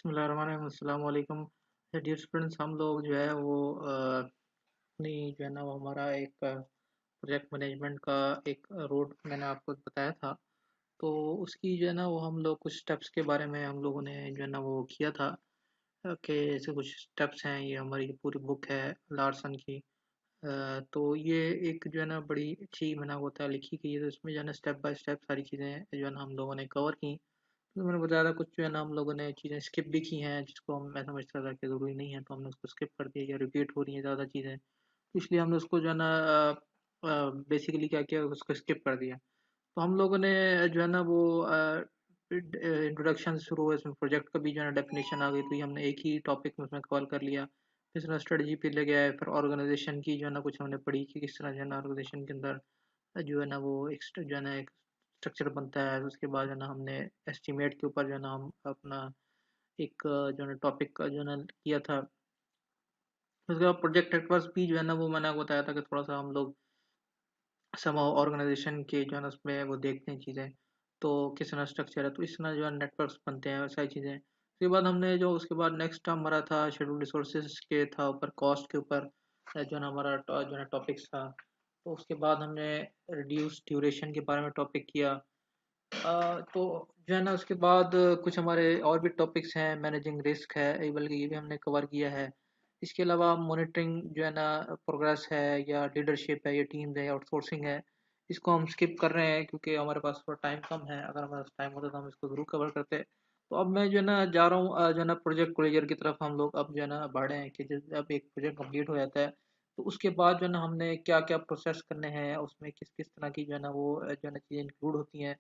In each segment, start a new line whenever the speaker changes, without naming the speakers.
बिस्मिल्लाहिर्रहमानिर्रहीम, अस्सलाम वालेकुम। डियर स्टूडेंट्स, हम लोग जो है वो अपनी जो है ना वो हमारा एक प्रोजेक्ट मैनेजमेंट का एक रोड मैंने आपको बताया था। तो उसकी जो है ना वो हम लोग कुछ स्टेप्स के बारे में हम लोगों ने जो है ना वो किया था। कि ऐसे कुछ स्टेप्स हैं, ये हमारी पूरी बुक है लार्सन की। तो ये एक जो है ना बड़ी अच्छी मैंने होता है लिखी गई है, तो इसमें जो है ना स्टेप बाय स्टेप सारी चीज़ें जो है ना हम लोगों ने कवर की। तो मैंने बताया था कुछ जो है ना हम लोगों ने चीज़ें स्किप भी की हैं, जिसको मैं समझता था कि ज़रूरी नहीं है, तो हमने उसको स्किप कर दिया या रिपीट हो रही हैं ज़्यादा चीज़ें, तो इसलिए हमने उसको जो है ना बेसिकली क्या किया, उसको स्किप कर दिया। तो हम लोगों ने जो है ना वो इंट्रोडक्शन से शुरू हुआ, इसमें प्रोजेक्ट का भी जो है ना डेफिनेशन आ गई, तो ये हमने एक ही टॉपिक में उसमें कवर कर लिया। फिर उसमें स्ट्रेटजी पे ले गया है, फिर ऑर्गेनाइजेशन की जो है ना कुछ हमने पढ़ी कि किस तरह जो है ना ऑर्गेनाइजेशन के अंदर जो है ना वो एक जो है ना एक स्ट्रक्चर बनता है। उसके बाद जो है ना हमने एस्टीमेट के ऊपर जो है ना हम अपना एक जो है ना टॉपिक का जो है ना किया था। उसके बाद प्रोजेक्ट नेटवर्क भी जो है ना वो मैंने आपको बताया था कि थोड़ा सा हम लोग समहाउ ऑर्गेनाइजेशन के जो है ना उसमें वो देखते हैं चीज़ें, तो किस तरह स्ट्रक्चर है, तो इस तरह जो है नेटवर्क्स बनते हैं और सारी चीज़ें। उसके बाद हमने जो उसके बाद नेक्स्ट हमारा था शेड्यूल रिसोर्सेज के था ऊपर, कॉस्ट के ऊपर जो है ना हमारा जो है ना टॉपिक्स था। तो उसके बाद हमने रिड्यूस ड्यूरेशन के बारे में टॉपिक किया। तो जो है ना उसके बाद कुछ हमारे और भी टॉपिक्स हैं, मैनेजिंग रिस्क है, बल्कि ये भी हमने कवर किया है। इसके अलावा मॉनिटरिंग जो है ना प्रोग्रेस है, या लीडरशिप है, या टीम्स है, या आउटसोर्सिंग है, इसको हम स्किप कर रहे हैं क्योंकि हमारे पास थोड़ा टाइम कम है। अगर हमारे पास टाइम होता तो हम इसको ज़रूर कवर करते। तो अब मैं जो है ना जा रहा हूँ जो है ना प्रोजेक्ट क्लोजर की तरफ। हम लोग अब जो है ना बढ़े हैं कि जब अब एक प्रोजेक्ट कंप्लीट हो जाता है, तो उसके बाद जो है ना हमने क्या क्या प्रोसेस करने हैं, उसमें किस किस तरह की जो है ना वो जो है ना चीज़ें इंक्लूड होती हैं।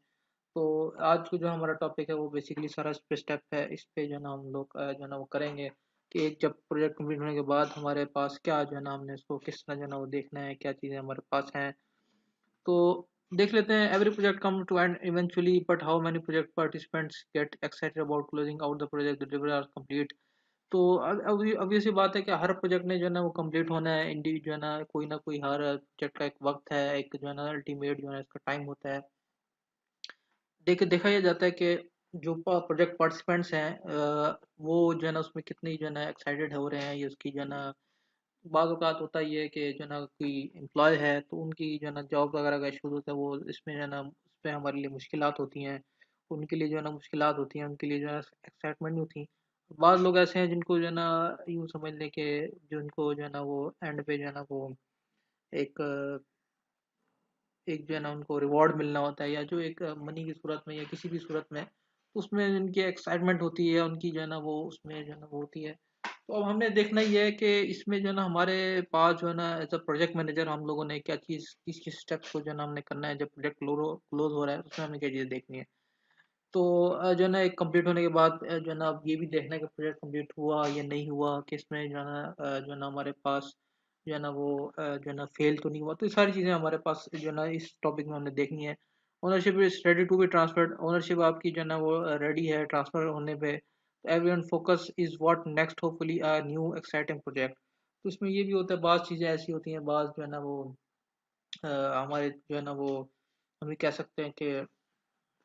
तो आज को जो हमारा टॉपिक है वो बेसिकली सारा इस पे स्टेप है, इस पे जो है ना हम लोग जो है ना वो करेंगे कि एक जब प्रोजेक्ट कंप्लीट होने के बाद हमारे पास क्या जो है ना हमने इसको किस तरह जो है ना वो देखना है, क्या चीज़ें हमारे पास हैं। तो देख लेते हैं। Every project come to end eventually, but how many project participants get excited about closing out the project deliver or complete. तो अब सी बात है कि हर प्रोजेक्ट ने जो है ना वो कंप्लीट होना है। इंडी जो है ना कोई हर प्रोजेक्ट का एक वक्त है, एक जो है ना अल्टीमेट जो है ना इसका टाइम होता है। देखा यह जाता है कि जो प्रोजेक्ट पार्टिसिपेंट्स हैं वो जो है ना उसमें कितनी जो है ना एक्साइटेड हो रहे हैं, ये उसकी जो है ना बाज़ औक़ात होता ये है कि जो है ना कोई एम्प्लॉय है तो उनकी जो है ना जॉब वगैरह का इशूज़ होता है, वो इसमें जो है ना उसपे हमारे लिए मुश्किलात होती हैं। उनके लिए जो है ना मुश्किलात होती हैं, उनके लिए जो है एक्साइटमेंट नहीं होती। बाज़ लोग ऐसे हैं जिनको जो है ना यूँ समझ लें कि जिनको जो है ना वो एंड पे जो है ना वो एक एक जो है ना उनको रिवॉर्ड मिलना होता है, या जो एक मनी की सूरत में या किसी भी सूरत में, उसमें उनकी एक्साइटमेंट होती है, उनकी जो है ना वो उसमें जो है ना वो होती है। तो अब हमने देखना ही है कि इसमें जो है ना हमारे पास जो है ना एज अ प्रोजेक्ट मैनेजर हम लोगों ने क्या चीज़ किस किस स्टेप्स को जो है ना हमने करना है। जब प्रोजेक्ट क्लोज हो रहा है, उसमें हमें क्या चीज़ें देखनी है। तो जो है ना एक कंप्लीट होने के बाद जो है ना अब ये भी देखना है कि प्रोजेक्ट कंप्लीट हुआ या नहीं हुआ, कि इसमें जो है ना जो है ना हमारे पास जो है ना वो जो है ना फेल तो नहीं हुआ। तो ये सारी चीज़ें हमारे पास जो है ना इस टॉपिक में हमने देखनी है। Ownership is ready to be transferred, ownership आपकी जो है ना वो रेडी है ट्रांसफर होने पे। Everyone focus is what next, hopefully a new exciting project. तो इसमें ये भी होता है, बाज़ चीज़ें ऐसी होती हैं, बाज़ जो है ना वो हमारे जो है ना वो हम ये कह सकते हैं कि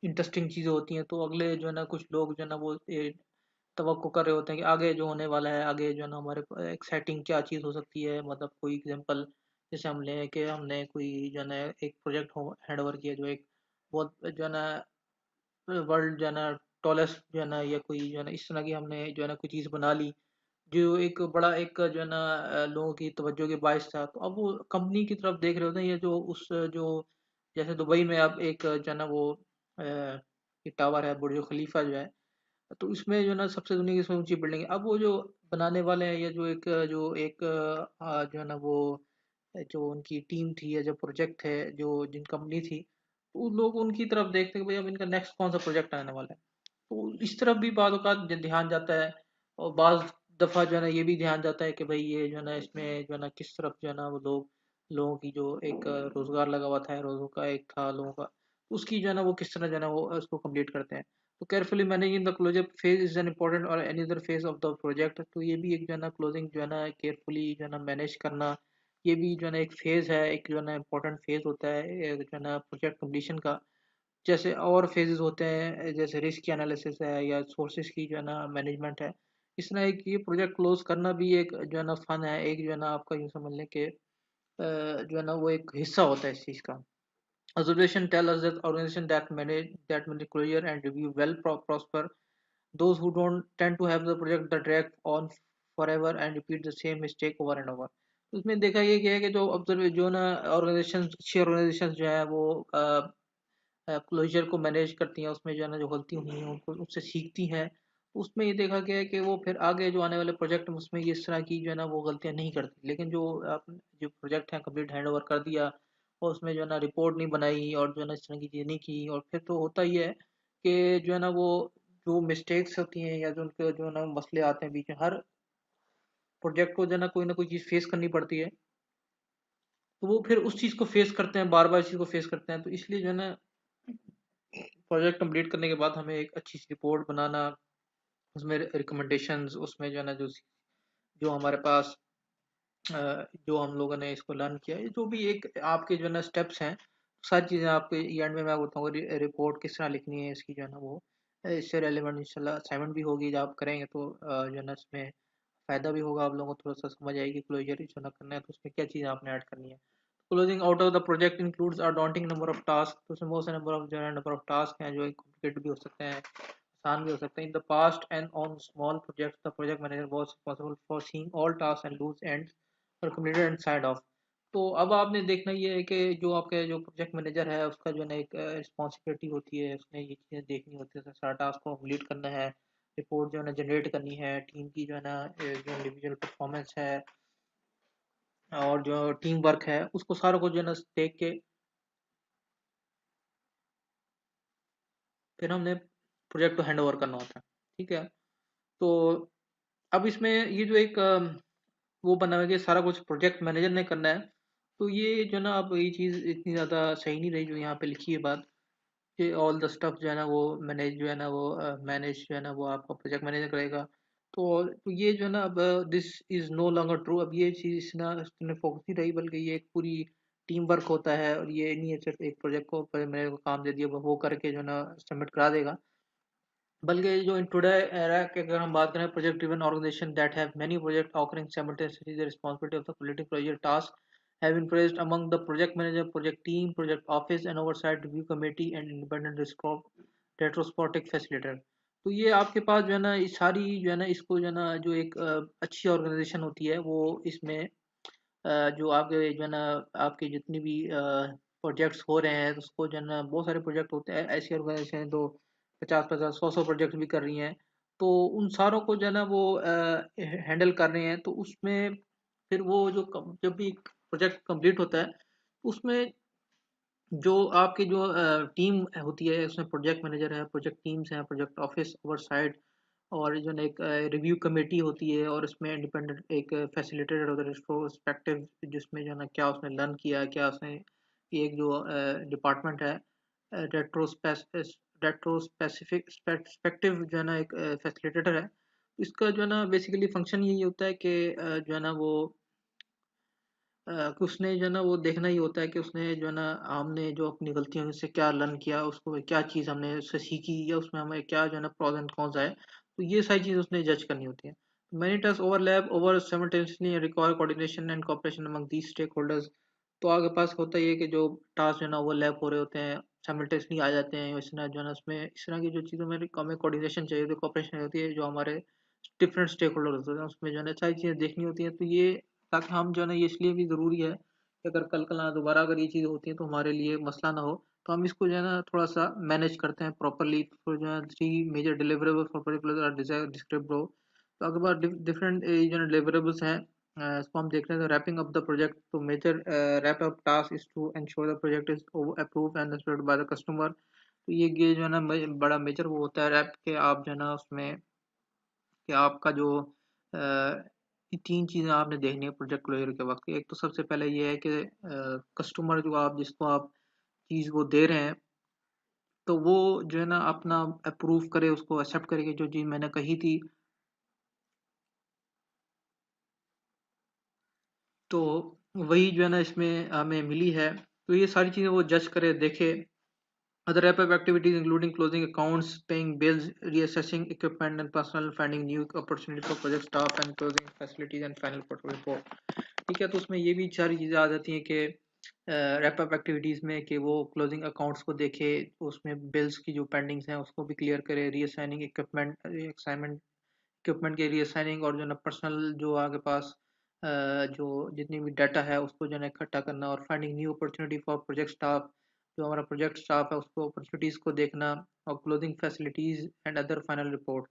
इंटरेस्टिंग चीज़ें होती हैं। तो अगले जो है ना कुछ लोग जो है ना वो तवक्को कर रहे होते हैं कि आगे जो होने वाला है, आगे जो है ना हमारे एक्साइटिंग क्या चीज़ हो सकती है। मतलब कोई एग्जांपल जैसे हम लें कि हमने कोई जो है ना एक प्रोजेक्ट हो हैंड ओवर किया, जो एक बहुत जो है ना वर्ल्ड जो है ना टॉलेस्ट जो है ना, या कोई जो है ना इस तरह की हमने जो है ना कोई चीज़ बना ली, जो एक बड़ा एक जो है ना लोगों की तवज्जो के बायस था। तो अब वो कंपनी की तरफ देख रहे होते हैं, ये जो उस जो जैसे दुबई में अब एक जो है ना वो ये टावर है, बुर्ज खलीफा जो है, तो इसमें जो है ना सबसे दुनिया की सबसे ऊंची बिल्डिंग है। अब वो जो बनाने वाले हैं, या जो एक जो है ना वो जो उनकी टीम थी, या जो प्रोजेक्ट है, जो जिन कंपनी थी, तो उन लोग उनकी तरफ देखते हैं कि भाई अब इनका नेक्स्ट कौन सा प्रोजेक्ट आने वाला है। तो इस तरफ भी बाद औक़ात ध्यान जाता है। और बाज़ दफ़ा जो है ना ये भी ध्यान जाता है कि भाई ये जो है ना इसमें जो है ना किस तरफ जो है ना वो लोगों की जो एक रोज़गार लगा हुआ था, रोज़ों का एक था लोगों का, उसकी जो है ना वो किस तरह जो है ना वो उसको कंप्लीट करते हैं। तो carefully managing the closure phase is an important और any other phase of the project. तो ये भी एक जो है ना क्लोजिंग जो है ना केयरफुली जो है ना मैनेज करना, ये भी जो है ना एक फेज है, एक जो है ना इम्पोर्टेंट फेज होता है जो है ना प्रोजेक्ट कम्प्लीशन का, जैसे और फेजेस होते हैं, जैसे रिस्क की एनालिसिस है या सोर्सेज की जो है ना मैनेजमेंट है। इस तरह एक ये प्रोजेक्ट क्लोज करना भी एक जो है ना फन है, एक जो है ना आपका यूँ समझ लें कि जो है ना वो एक हिस्सा होता है इस चीज़ का। Observation tell us that organizations that manage closure and review well prosper. Those who don't tend to have the project that drag on forever and repeat the same mistake over and over. तो उसमें देखा ये गया है कि जो observe जो ना ऑर्गेनाइजेशन, अच्छी ऑर्गेनाइजेशन जो है वो क्लोजर को मैनेज करती हैं, उसमें जो है ना जो गलती हुई हैं उनको उससे सीखती हैं। उसमें ये देखा गया है कि वो फिर आगे जो आने वाले प्रोजेक्ट में उसमें ये इस तरह की जो है ना वो गलतियां नहीं करती। लेकिन जो आप जो प्रोजेक्ट है कंप्लीट हैंड ओवर कर दिया और उसमें जो है ना रिपोर्ट नहीं बनाई और जो है ना इस तरह की चीज़ें नहीं की, और फिर तो होता ही है कि जो है ना वो जो मिस्टेक्स होती हैं या जो उनके जो है ना मसले आते हैं बीच में, हर प्रोजेक्ट को जो है ना कोई चीज़ फेस करनी पड़ती है। तो वो फिर उस चीज़ को फेस करते हैं, बार बार इस चीज़ को फेस करते हैं। तो इसलिए जो है ना प्रोजेक्ट कंप्लीट करने के बाद हमें एक अच्छी सी रिपोर्ट बनाना, उसमें रिकमेंडेशंस, उसमें जो है ना जो हमारे पास जो हम लोगों ने इसको लर्न किया है, जो भी एक आपके जो है ना स्टेप्स हैं, सारी चीज़ें आपके एंड में मैं बताऊंगा। रिपोर्ट किस तरह लिखनी है इसकी जो है ना वो इससे रेलिवेंट इंशाल्लाह असाइनमेंट भी होगी, जब आप करेंगे तो जो है ना इसमें फ़ायदा भी होगा, आप लोगों को थोड़ा सा समझ आएगी क्लोजर जो ना करना है तो उसमें क्या चीज़ें आपने ऐड करनी है। Closing out of the project includes a daunting number of task. तो उसमें बहुत से नंबर ऑफ टास्क हैं जो कॉम्प्लिकेटेड भी हो सकते हैं, आसान भी हो सकते हैं। In the past and on small projects the project manager was responsible for seeing all task and loose ends और कंप्लीटेड एंड साइड ऑफ। तो अब आपने देखना ये है कि जो आपके जो प्रोजेक्ट मैनेजर है उसका जो है ना एक रिस्पॉन्सिबिलिटी होती है, उसने ये चीज़ें देखनी होती है, सारा टास्क को कंप्लीट करना है, रिपोर्ट जो है ना जनरेट करनी है, टीम की जो है ना जो इंडिविजुअल परफॉर्मेंस है और जो टीम वर्क है उसको सारा कुछ जो है ना देख के फिर हमने प्रोजेक्ट को हैंड ओवर करना होता है। ठीक है। तो अब इसमें ये जो एक वो बना हुआ है कि सारा कुछ प्रोजेक्ट मैनेजर ने करना है। तो ये जो ना अब ये चीज़ इतनी ज़्यादा सही नहीं रही जो यहाँ पे लिखी है बात, कि ऑल द स्टफ जो है ना वो मैनेज जो है ना वो मैनेज जो है ना वो आपका प्रोजेक्ट मैनेजर करेगा। तो ये जो है ना अब this is no longer true. अब ये चीज़ ना इसमें फोकस नहीं रही, बल्कि ये एक पूरी टीम वर्क होता है, और ये नहीं है सिर्फ एक प्रोजेक्ट को मैनेजर को काम दे दिया वो करके जो है ना सबमिट करा देगा। बल्कि जो इन टुडे एरा की अगर हम बात करें, project driven organisation that have many project occurring simultaneously, the responsibility of the completing project task have been placed among the project manager, project team, project office and oversight review committee and independent retrospective facilitator। तो ये आपके पास जो है ना ये सारी जो है ना इसको जो है ना जो एक अच्छी ऑर्गेनाइजेशन होती है वो इसमें जो आपके जो है ना आपके जितनी भी प्रोजेक्ट्स हो रहे हैं उसको जो है ना बहुत सारे प्रोजेक्ट होते हैं, ऐसी ऑर्गेनाइजेशन तो 50-50 100-100 प्रोजेक्ट भी कर रही हैं। तो उन सारों को जो है ना वो हैंडल कर रहे हैं। तो उसमें फिर वो जो जब भी प्रोजेक्ट कंप्लीट होता है उसमें जो आपकी जो टीम होती है उसमें प्रोजेक्ट मैनेजर है, प्रोजेक्ट टीम्स हैं, प्रोजेक्ट ऑफिस ओवरसाइट और जो है ना एक रिव्यू कमेटी होती है, और इसमें इंडिपेंडेंट एक फैसिलिटेटर होता है रिस्पेक्टिव, जिसमें जो है ना क्या उसने लर्न किया, क्या उसने एक जो डिपार्टमेंट है रेट्रोस्पेक्टिव जो है ना एक फैसिलिटेटर है। इसका जो है ना बेसिकली फंक्शन यही होता है कि जो है ना वो कि उसने जो है ना वो देखना ही होता है कि उसने जो है ना हमने जो अपनी गलतियों से क्या लर्न किया, उसको क्या चीज़ हमने उससे सीखी या उसमें हमें क्या जो है ना प्रोस एंड कॉन्स आए। तो ये सारी चीज़ उसने जज करनी होती है। Many task overlap over simultaneously require coordination and cooperation among these stakeholders. तो आपके पास होता ही है कि जो टास्क जो है ना ओवरलैप हो रहे होते हैं, साइमल्टेनियसली आ जाते हैं, इस तरह जो है ना उसमें इस तरह की जो चीज़ों में हमें कोऑर्डिनेशन चाहिए होती है, कोऑपरेशन होती है, जो हमारे डिफरेंट स्टेक होल्डर होते हैं उसमें जो है ना सारी चीज़ें देखनी होती हैं। तो ये ताकि हम जो है ना ये इसलिए भी ज़रूरी है कि अगर कल दोबारा अगर ये चीज़ होती है तो हमारे लिए मसला ना हो। तो हम इसको जो है ना थोड़ा सा मैनेज करते हैं प्रॉपरली। तो जो है three major deliverable for particular डिस्क्रिप्ट रो। तो अगर बार डिफरेंट जो है डिलीवरेबल्स हैं, इसको हम देख रहे हैं। तो रैपिंग अप द प्रोजेक्ट, तो major wrap up task is to ensure the project is approved and accepted by the customer. तो ये जो है ना बड़ा मेजर वो होता है रैप के, आप जो है ना उसमें कि आपका जो ये तीन चीज़ें आपने देखनी है प्रोजेक्ट क्लोजर के वक्त। एक तो सबसे पहले ये है कि कस्टमर जो आप जिसको आप चीज़ वो दे रहे हैं, तो वो जो है ना अपना अप्रूव करे, उसको एक्सेप्ट करे कि जो चीज़ मैंने कही थी। तो वही जो है ना इसमें हमें मिली है। तो ये सारी चीज़ें वो जज करे, देखे Other wrap-up activities including closing accounts, paying bills, reassessing equipment and personnel, finding new opportunity for project staff and closing facilities and final portfolio report. ठीक है, तो उसमें ये भी सारी चीज़ें आ जाती हैं कि रैप अप एक्टिविटीज़ में कि वो क्लोजिंग अकाउंट्स को देखे, उसमें बिल्स की जो पेंडिंग्स हैं उसको भी क्लियर करे, रीअसाइनिंग इक्विपमेंट के रीअसाइनिंग और जो ना पर्सनल जो आगे पास जो जितनी भी डाटा है उसको जो है इकट्ठा करना, और finding new opportunity for project staff, जो हमारा प्रोजेक्ट स्टाफ है उसको अपॉर्चुनिटीज़ को देखना, और closing facilities and other final report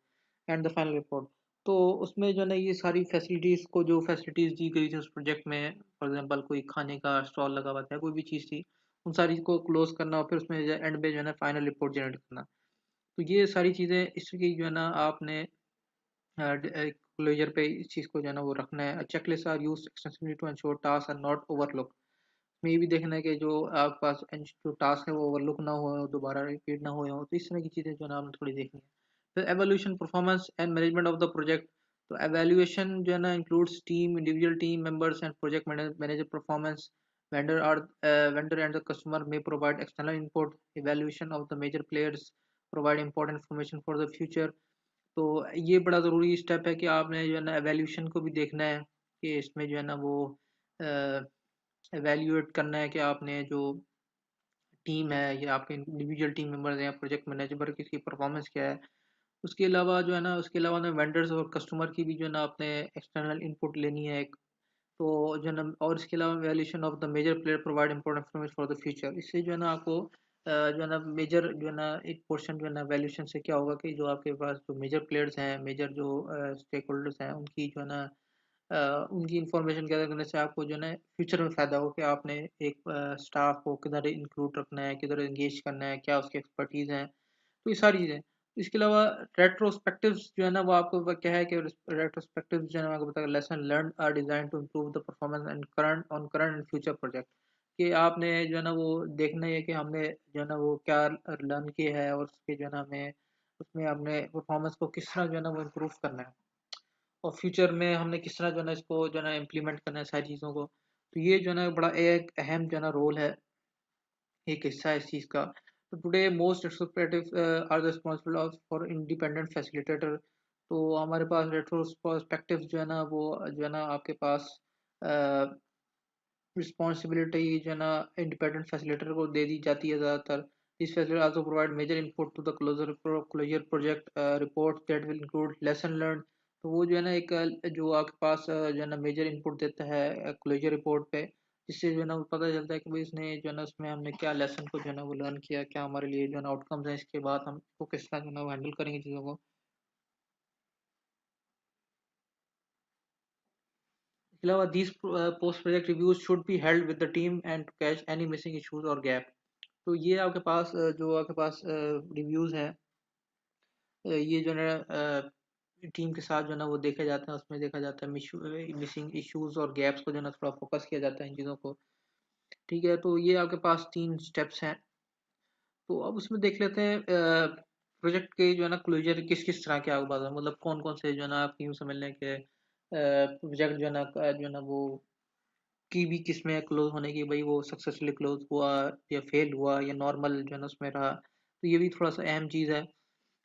and the final report. तो उसमें जो है ना ये सारी फैसिलिटीज़ को, जो फैसिलिटीज़ दी गई थी उस प्रोजेक्ट में, फॉर एग्जांपल कोई खाने का स्टॉल लगा हुआ था, कोई भी चीज़ थी, उन सारी को क्लोज करना और फिर उसमें एंड में जो है ना फाइनल रिपोर्ट जनरेट करना। तो ये सारी चीज़ें इसकी जो है ना आपने क्लोजर पे इस चीज़ को जो है ना वो रखना है। Checklist are used extensively to ensure task are not overlook. में ये भी देखना है कि जो आपके पास जो टास्क है वो ओवरलुक ना हो, दोबारा रिपीट ना हो, तो इस तरह की चीज़ें जो है ना आपने थोड़ी देखनी है। फिर evolution performance and management of the project. तो एवेल्यूएशन जो है ना includes team, individual team members and project manager performance. vendor and the customer may provide external input. Evaluation of the major players provide important information for the future. तो ये बड़ा ज़रूरी step है कि आपने जो है ना एवेल्यूशन को भी देखना है, कि इसमें जो है ना वो एवेल्यूएट करना है कि आपने जो टीम है या आपके इंडिविजुअल टीम मेंबर्स हैं या प्रोजेक्ट मैनेजर की परफॉर्मेंस क्या है। उसके अलावा जो है ना, उसके अलावा ना वेंडर्स और कस्टमर की भी जो है ना आपने एक्सटर्नल इनपुट लेनी है एक। तो जो है ना, और इसके अलावा valuation of the major player provide important information for the future. इससे जो है ना आपको जो है ना मेजर जो है ना एक पोर्शन जो है ना वैल्यूएशन से क्या होगा कि जो आपके पास जो मेजर प्लेयर्स हैं, मेजर जो स्टेक होल्डर्स हैं, उनकी जो है ना उनकी इंफॉर्मेशन गैदर करने से आपको जो है ना फ्यूचर में फ़ायदा हो कि आपने एक स्टाफ को किधर इंक्लूड रखना है, किधर एंगेज करना है, क्या उसकी एक्सपर्टीज़ हैं। तो ये सारी चीज़ें। इसके अलावा रेट्रोस्पेक्टिव्स जो है ना वो आपको क्या है कि रेट्रोस्पेक्टिव्स जो है ना आपको बताया, lesson learn are design to improve the performance and current and future project. कि आपने जो है ना वो देखना है कि हमने जो है ना वो क्या लर्न किया है, और उसके जो है ना हमें उसमें हमने परफॉर्मेंस को किस तरह जो है ना वो इम्प्रूव करना है, और फ्यूचर में हमने किस तरह जो है ना इसको जो है ना इम्प्लीमेंट करना है सारी चीज़ों को। तो ये जो है ना बड़ा एक अहम जो है ना रोल है, एक हिस्सा है इस चीज़ का। तो today most retrospective are responsible for independent facilitator. तो हमारे पास रेट्रोस्पेक्टिव जो है ना वो जो है ना आपके पास रिस्पॉन्सिबिलिटी जो है ना इंडिपेंडेंट फैसिलिटेटर को दे दी जाती है ज़्यादातर। This facility also provide major input to the closure project report that will include lesson learn. तो वो जो है ना एक जो आपके पास जो है ना मेजर इनपुट देता है क्लोजर रिपोर्ट पे, जिससे जो है ना वो पता चलता है कि भाई इसने जो है ना उसमें हमने क्या लेसन को जो है ना वो लर्न किया, क्या हमारे लिए जो है ना आउटकम्स हैं, इसके बाद हम इसको किस तरह जो है ना वो हैंडल करेंगे चीज़ों को। इसके अलावा these post project reviews should be held with the team and to catch any missing issues और गैप। तो ये आपके पास जो आपके पास रिव्यूज़ हैं, ये जो है टीम के साथ जो है ना वो देखे जाते हैं, उसमें देखा जाता है मिसिंग इश्यूज और गैप्स को जो है ना थोड़ा फोकस किया जाता है इन चीज़ों को। ठीक है, तो ये आपके पास 3 स्टेप्स हैं। तो अब उसमें देख लेते हैं प्रोजेक्ट के जो है ना क्लोजर किस किस तरह के आपके पास है, मतलब कौन कौन से जो है ना आप यूँ समझ लें कि प्रोजेक्ट जो है ना वो की भी किस्में क्लोज होने की, भाई वो सक्सेसफुली क्लोज हुआ या फेल हुआ या नॉर्मल जो है ना उसमें रहा। तो ये भी थोड़ा सा अहम चीज़ है।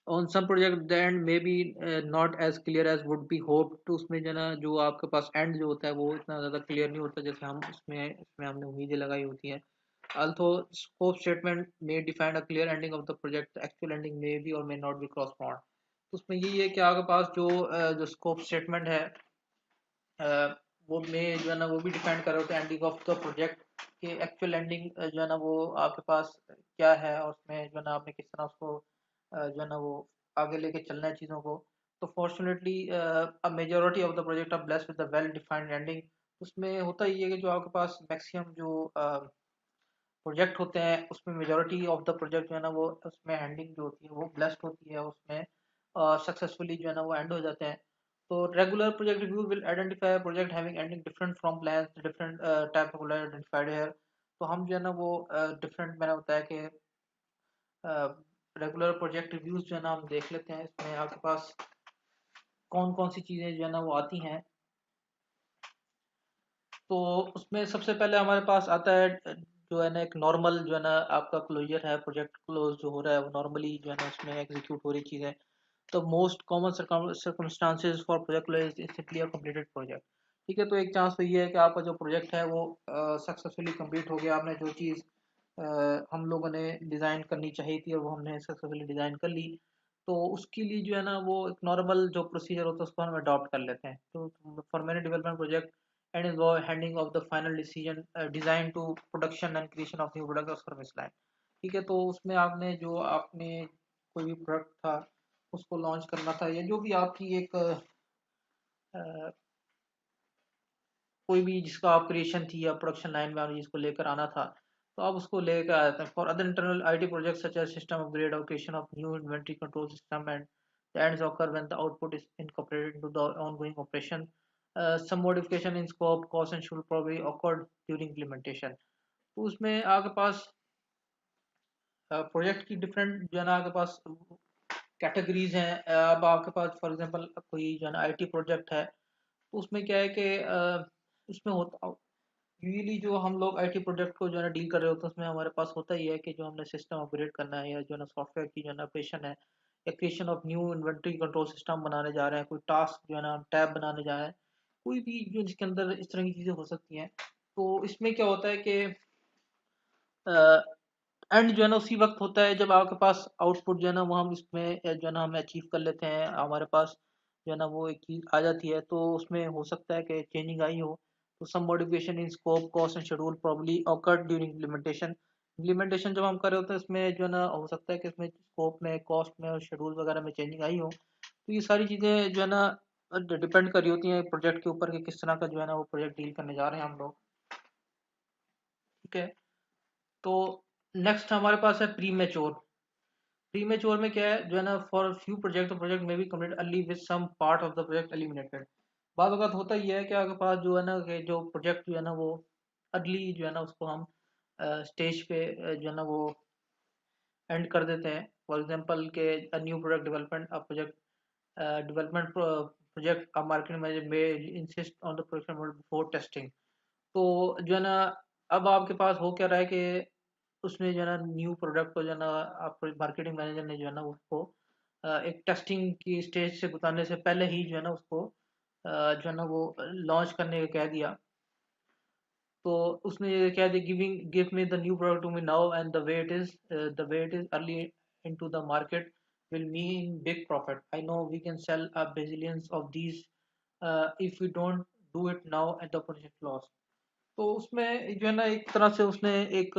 On some project the end may be not as clear as would be hope. तो उसमें जो है ना जो आपके पास एंड जो होता है वो इतना ज़्यादा क्लियर नहीं होता जैसे हम इसमें हमने उम्मीदें लगाई होती हैं। Although scope statement may define a clear ending of the project, actual ending may be और may not be cross bound. तो उसमें यही है कि आपके पास जो स्कोप स्टेटमेंट है वो में जो है ना वो भी डिपेंड कर रहा होता है एंडिंग ऑफ द प्रोजेक्ट, कि एक्चुअल एंडिंग जो है ना वो आपके पास क्या है, और उसमें जो है ना आपने किस तरह उसको जो है ना वो आगे लेके चलना है चीज़ों को। तो fortunately a majority of the project are blessed with the well defined ending. उसमें होता ही है कि जो आपके पास मैक्सिमम जो प्रोजेक्ट होते हैं उसमें मेजोरिटी ऑफ द प्रोजेक्ट जो है ना वो उसमें एंडिंग जो होती है वो ब्लेस्ड होती है, उसमें सक्सेसफुली जो है ना वो एंड हो जाते हैं। तो regular project review will identify a project having ending different from plans, different type of identified here। तो हम जो है ना वो डिफरेंट मैंने बताया कि रेगुलर प्रोजेक्ट रिव्यूज जो है ना हम देख लेते हैं, इसमें आपके पास कौन कौन सी चीज़ें जो है ना वो आती हैं। तो उसमें सबसे पहले हमारे पास आता है जो है ना एक नॉर्मल जो है ना आपका क्लोजर है, प्रोजेक्ट क्लोज जो हो रहा है वो नॉर्मली जो है ना उसमें एग्जीक्यूट हो रही चीज़ है। तो most common circumstances for project close is simply a completed project. ठीक है, तो एक चांस तो ये है कि आपका जो प्रोजेक्ट है वो सक्सेसफुली कंप्लीट हो गया, आपने जो चीज़ हम लोगों ने डिज़ाइन करनी चाहिए थी और वो हमने सक्सेसफुली डिज़ाइन कर ली। तो उसके लिए जो है ना वो एक नॉर्मल जो प्रोसीजर होता है उसको हम अडॉप्ट कर लेते हैं। तो for many development project and involve handing of the final decision design to production and creation of new product और सर्विस लाइन। ठीक है, तो उसमें आपने जो आपने कोई भी प्रोडक्ट था उसको लॉन्च करना था, या जो भी आपकी एक कोई भी जिसका आप क्रिएशन थी या प्रोडक्शन लाइन में आपने जिसको लेकर आना था, तो आप उसको लेकर आ जाते हैं। For other internal IT project such as system upgrade और creation of new inventory control system end the ends occur when the output is incorporated into the ongoing operation. Some modification in scope, cost and schedule probably occurred during implementation. तो उसमें आपके पास project की different जो है ना आपके पास categories हैं। अब आपके पास फॉर एग्जांपल कोई जो है ना आईटी प्रोजेक्ट है, तो उसमें क्या है कि उसमें होता यूजली जो हम लोग आईटी प्रोजेक्ट को जो है ना डील कर रहे होते हैं उसमें हमारे पास होता ही है कि जो हमने सिस्टम अपग्रेड करना है, या जो है ना सॉफ्टवेयर की जो है ना ऑपरेशन है, या creation of new inventory control system बनाने जा रहे हैं, कोई टास्क जो है ना टैब बनाने जा रहे हैं, कोई भी जो जिसके अंदर इस तरह की चीज़ें हो सकती हैं। तो इसमें क्या होता है कि एंड जो है ना उसी वक्त होता है जब आपके पास आउटपुट जो है ना वो हम इसमें जो है ना हम अचीव कर लेते हैं, हमारे पास जो है ना वो एक चीज़ आ जाती है। तो उसमें हो सकता है कि चेंजिंग आई हो, तो some modification in scope, cost and schedule probably occurred during implementation. Implementation जब हम कर रहे होते हैं इसमें जो है ना हो सकता है कि इसमें स्कोप में, कॉस्ट में और शेड्यूल वगैरह में चेंजिंग आई हो। तो ये सारी चीज़ें जो है ना डिपेंड कर रही होती हैं प्रोजेक्ट के ऊपर कि किस तरह का जो है ना वो प्रोजेक्ट डील करने जा रहे हैं हम लोग। ठीक है, तो नेक्स्ट हमारे पास है प्री मैच्योर। प्री मैच्योर में क्या है जो है ना फॉर फ्यू प्रोजेक्ट प्रोजेक्ट में be complete early with some part of the project eliminated. बाद वक्त होता ही है कि आपके पास जो है ना कि जो प्रोजेक्ट जो है ना वो अर्ली जो है ना उसको हम स्टेज पे जो है ना वो एंड कर देते हैं। फॉर एग्जांपल के new product development project development project market manager may insist on the production model before testing. तो जो है ना अब आपके पास हो क्या रहा है कि उसमें जो है ना न्यू प्रोडक्ट को जो है ना आप मार्केटिंग मैनेजर ने जो है ना उसको एक टेस्टिंग की स्टेज से गुजारने से पहले ही जो है ना उसको जो है ना वो लॉन्च करने का कह दिया। तो उसने ये कह दिया give me the new product to me now and the way it is early into the market will mean big profit. I know we can sell a bazillions of these if we don't do it now at the project loss. तो उसमें जो है ना एक तरह से उसने एक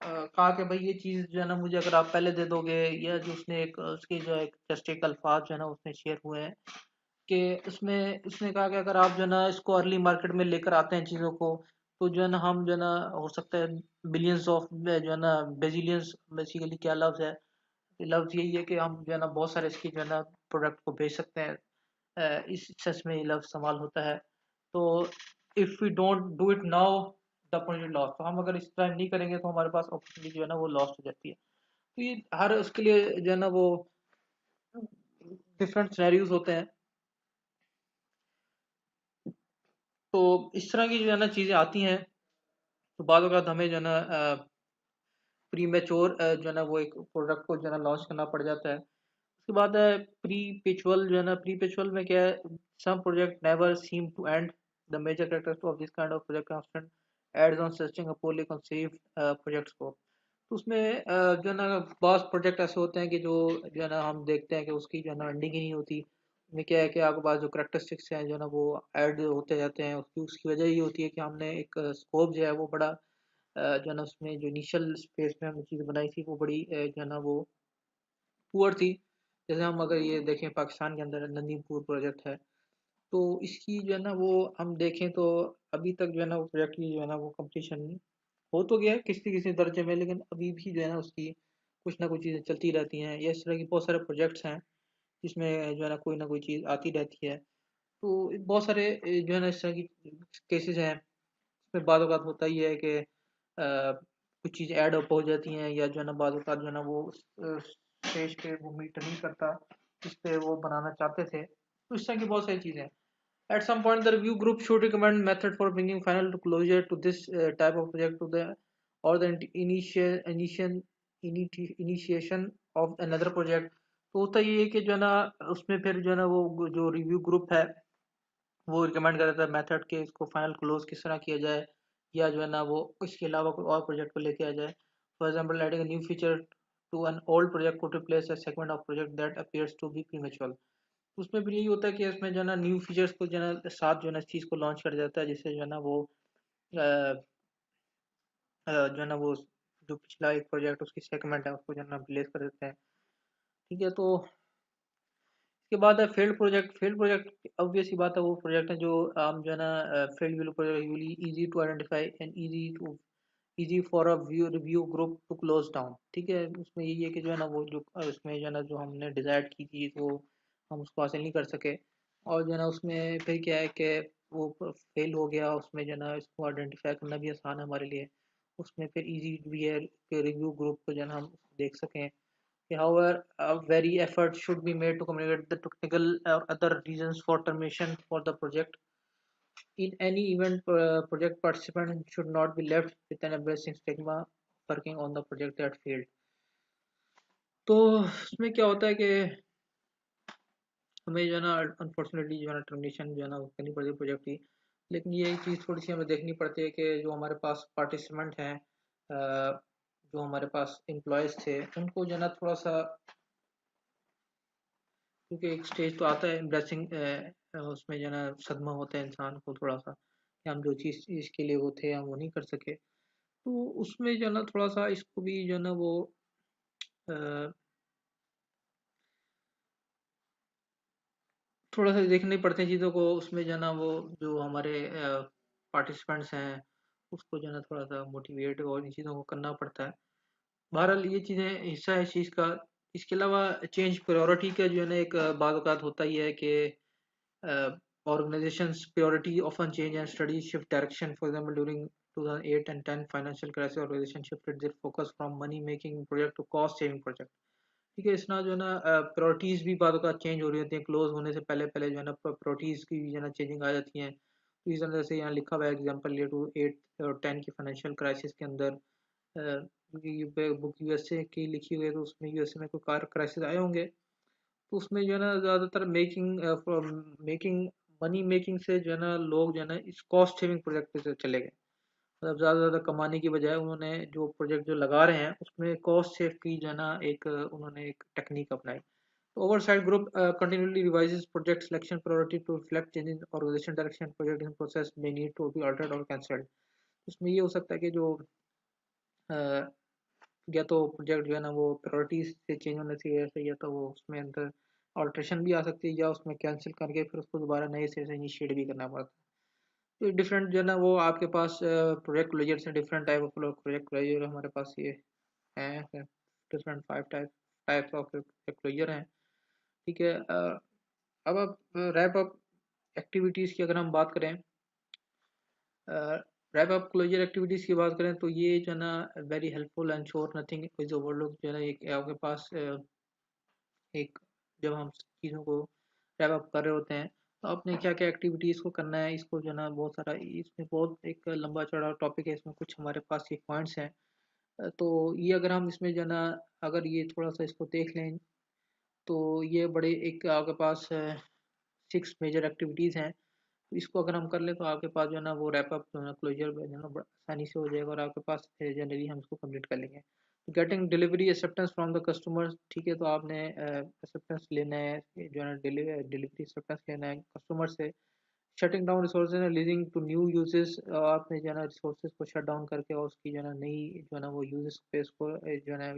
कहा कि भाई ये चीज़ जो है ना मुझे अगर आप पहले दे दोगे, या जो उसने एक उसके जो एक जस्ट एक अल्फाज जो है ना उसने शेयर हुए हैं कि उसमें उसने कहा कि अगर आप जो है ना इसको अर्ली मार्केट में लेकर आते हैं चीज़ों को, तो जो है ना हम जो है ना हो सकता है बिलियंस ऑफ जो है ना बेजिलियंस, बेसिकली क्या लफ्ज़ है, लफ्ज़ यही है कि हम जो है ना बहुत सारे इसकी जो है ना प्रोडक्ट को बेच सकते हैं। इस सेंस में ये लफ्ज़ इस्तेमाल होता है। तो if we don't do it now the opportunity lost. तो हम अगर इस टाइम नहीं करेंगे तो हमारे पास अपॉर्चुनिटी जो है ना वो लॉस्ट हो जाती है। तो ये हर उसके लिए जो है ना वो डिफरेंट सिनेरियोज होते हैं। तो इस तरह की जो है ना चीज़ें आती हैं, तो बाद वक़्त हमें जो है ना प्री मैच्योर जो है ना वो एक प्रोडक्ट को जो है ना लॉन्च करना पड़ जाता है। उसके बाद है प्री पिचुअल। जो है ना प्री पिचुअल में क्या है, some project never seem to end. The major characteristic of this kind of project constant adds on searching a poorly conceived projects को। तो उसमें जो है ना बहुत प्रोजेक्ट ऐसे होते हैं कि जो है ना हम देखते हैं कि उसकी जो है ना एंडिंग ही नहीं होती। उसमें क्या है कि आपके पास जो करेक्टरिस्टिक्स हैं जो है ना वो ऐड होते जाते हैं, उसकी उसकी वजह ये होती है कि हमने एक स्कोप जो है वो बड़ा जो है ना उसमें जो इनिशियल स्पेस में हमने चीज़ बनाई थी वो बड़ी जो है ना वो पुअर थी। जैसे हम अगर ये देखें पाकिस्तान के अंदर नंदीपुर प्रोजेक्ट है, तो इसकी जो है ना वो हम देखें तो अभी तक जो है ना वो प्रोजेक्ट की जो है ना वो कंप्लीशन हो तो गया है किसी किसी दर्जे में, लेकिन अभी भी जो है ना उसकी कुछ ना कुछ चीज़ें चलती रहती हैं। या इस तरह की बहुत सारे प्रोजेक्ट्स हैं जिसमें जो है ना कोई चीज़ आती रहती है। तो बहुत सारे जो है ना इस तरह की केसेस हैं, इसमें बाद बात होता ही है कि कुछ चीज़ ऐड अप हो जाती हैं, या जो है ना बाद जो है ना वो स्टेज पे वो मीट नहीं करता जिस पे वो बनाना चाहते थे। तो इस तरह की बहुत सारी चीज़ें हैं। At some point, the review group should recommend method for bringing final closure to this type of project to the or the initiation of another project. तो होता ये है कि जो है ना उसमें फिर जो है ना वो जो रिव्यू ग्रुप है वो रिकमेंड कर देता है मेथड के इसको फाइनल क्लोज किस तरह किया जाए या जो है ना वो इसके अलावा कोई और प्रोजेक्ट को लेके आ जाए. For example adding a new feature to an old project could replace a segment of project that appears to be premature. उसमें फिर यही होता है कि इसमें जो है ना न्यू फीचर्स को जो है ना साथ जो है ना इस चीज़ को लॉन्च कर देता है जिससे जो है ना वो जो है ना वो जो पिछला एक प्रोजेक्ट उसकी सेगमेंट है उसको जो है ना रिप्लेस कर देते हैं. ठीक है. तो इसके बाद है failed project. Failed project obvious ही बात है वो प्रोजेक्ट है जो जो है ना failed view project usually easy to identify and easy for a view review group to close down. ठीक है. उसमें यही है कि जो है ना वो जो उसमें जो है ना जो हमने डिसाइड की थी वो हम उसको हासिल नहीं कर सके और जो है ना उसमें फिर क्या है कि वो फेल हो गया. उसमें जो है ना इसको आइडेंटिफाई करना भी आसान है हमारे लिए. उसमें फिर इजी भी है कि रिव्यू ग्रुप को जो है ना हम देख सकें. However, a very effort should be made to communicate the technical or other reasons for termination for the project. In any event, project participant should not be left with an embarrassing stigma working on the project that failed. तो उसमें क्या होता है कि हमें जो है ना अनफॉर्चुनेटली जो है ना टर्मिनेशन जो है ना करनी पड़ती है प्रोजेक्ट की. लेकिन ये एक चीज़ थोड़ी सी हमें देखनी पड़ती है कि जो हमारे पास पार्टिसिपेंट हैं जो हमारे पास एम्प्लॉयज़ थे उनको जो है ना थोड़ा सा क्योंकि एक स्टेज तो आता है एम्ब्रेसिंग उसमें जो है ना सदमा होता है इंसान को थोड़ा सा कि हम जो चीज़ इसके लिए वो थे हम वो नहीं कर सके. तो उसमें जो है ना थोड़ा सा इसको भी जो है ना वो अ, थोड़ा सा देखने पड़ते हैं चीज़ों को. उसमें जो है ना वो जो हमारे पार्टिसिपेंट्स हैं उसको जो है ना थोड़ा सा मोटिवेट और इन चीज़ों को करना पड़ता है. बहरहाल ये चीज़ें हिस्सा है इस चीज़ का. इसके अलावा चेंज प्रायोरिटी का जो है ना एक बाद औक़ात होता ही है कि organizations' priority often change and studies shift direction. For example, during 2008 and 10 financial crisis, organizations shifted their focus from money-making project to cost-saving project. ठीक है. इसना जो है ना प्रायोरिटीज़ भी बाद का चेंज हो रही होती हैं. क्लोज होने से पहले पहले जो है ना प्रायोरिटीज़ की जो है ना चेंजिंग आ जाती हैं. तो इस तरह से यहाँ लिखा हुआ है एग्जाम्पल लिए टू 8 और 10 की फाइनेंशियल क्राइसिस के अंदर बुक यूएसए की लिखी हुई है तो उसमें यूएसए में कोई कार क्राइसिस आए होंगे. तो उसमें जो है ना ज़्यादातर मेकिंग मनी मेकिंग से जो है ना लोग जो है ना इस कॉस्ट सेविंग प्रोजेक्ट पे से चले गए. मतलब ज़्यादा से ज़्यादा कमाने की बजाय उन्होंने जो प्रोजेक्ट जो लगा रहे हैं उसमें कॉस्ट सेव की जो है ना एक उन्होंने एक टेक्निक अपनाई. तो oversight group continually revises project selection priority to reflect change in organization direction. Project in process may need to be altered or cancelled. उसमें ये हो सकता है कि जो या तो प्रोजेक्ट जो है ना वो प्रायोरिटीज से चेंज होने से ऐसे या तो वो उसमें अंदर ऑल्ट्रेशन भी आ सकती है या उसमें कैंसिल करके फिर उसको दोबारा नए सिरे से इनिशिएट भी करना पड़ता है. तो डिफरेंट जो है ना वो आपके पास प्रोजेक्ट क्लोजर से different type of project closure हमारे पास ये हैं different 5 types of project closure हैं. ठीक है. अब आप रैप अप एक्टिविटीज़ की अगर हम बात करें रैप अप क्लोजर एक्टिविटीज़ की बात करें तो ये जो है ना very helpful and sure nothing is overlook. जो है ना एक आपके पास एक जब हम चीज़ों को रैप अप कर रहे होते हैं तो आपने क्या क्या एक्टिविटीज़ को करना है इसको जो है ना बहुत सारा इसमें बहुत एक लंबा चौड़ा टॉपिक है. इसमें कुछ हमारे पास ये पॉइंट्स हैं. तो ये अगर हम इसमें जो है ना अगर ये थोड़ा सा इसको देख लें तो ये बड़े एक आपके पास 6 मेजर एक्टिविटीज़ हैं. तो इसको अगर हम कर लें तो आपके पास जो है ना वो रैप अप जो है ना क्लोजर जो है ना बड़ा आसानी से हो जाएगा और आपके पास जनरली हम इसको कंप्लीट कर लेंगे. Getting delivery acceptance from the customers. ठीक है. तो आपने एक्सेप्टेंस लेना है जो है ना डिलीवरी एक्सेप्टेंस लेना है कस्टमर से. Shutting down resources and leasing to new uses. आपने जो है ना रिसोर्सेज को शट डाउन करके और उसकी जो है ना नई जो है ना वो यूजेस स्पेस को जो है ना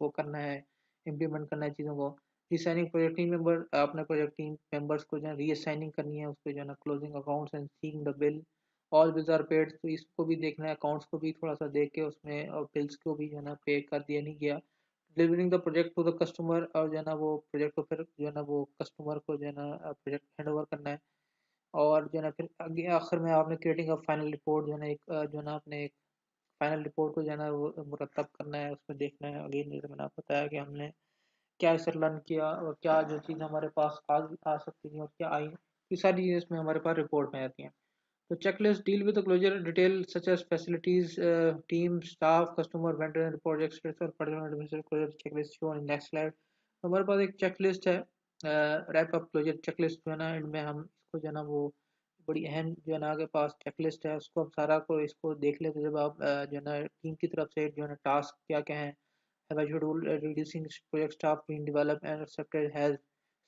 वो करना है इम्प्लीमेंट करना है चीज़ों को. रीसाइनिंग प्रोजेक्ट टीम मेंबर. आपने प्रोजेक्ट टीम मेंबर्स को जो है रीअसाइनिंग करनी है उसको जो है ना closing accounts and seeing the bill. All bills are paid. तो इसको भी देखना है अकाउंट्स को भी थोड़ा सा देख के उसमें और बिल्स को भी जो है ना पे कर दिया नहीं गया. Delivering the project to the customer. और जो है ना वो प्रोजेक्ट को फिर जो है ना वो कस्टमर को जो है ना प्रोजेक्ट हैंड ओवर करना है. और जो है ना फिर आगे आखिर में आपने क्रिएटिंग अ फाइनल रिपोर्ट जो है ना एक जो है ना आपने एक फाइनल रिपोर्ट को जो है ना वो मुरतब करना है. उसमें देखना है अगेन जैसे मैंने आपको बताया कि हमने क्या इससे लर्न किया और क्या जो चीज़ हमारे पास आ सकती थी और क्या आई ये सारी चीज़ें इसमें हमारे पास रिपोर्ट में आती हैं। तो checklist deal with the closure detail such as facilities, team, staff, customer, vendor and project status और particular administrative closure checklist shown in next slide। तो हमारे पास एक checklist है, wrap up closure checklist जो है ना, इनमें हम इसको जो है ना वो बड़ी अहम जो है ना आगे पास checklist है, उसको हम सारा को इसको देख लेते हैं। जब आप जो है ना टीम की तरफ से जो है ना टास्क क्या क्या है, have a schedule reducing project staff being developed and accepted, has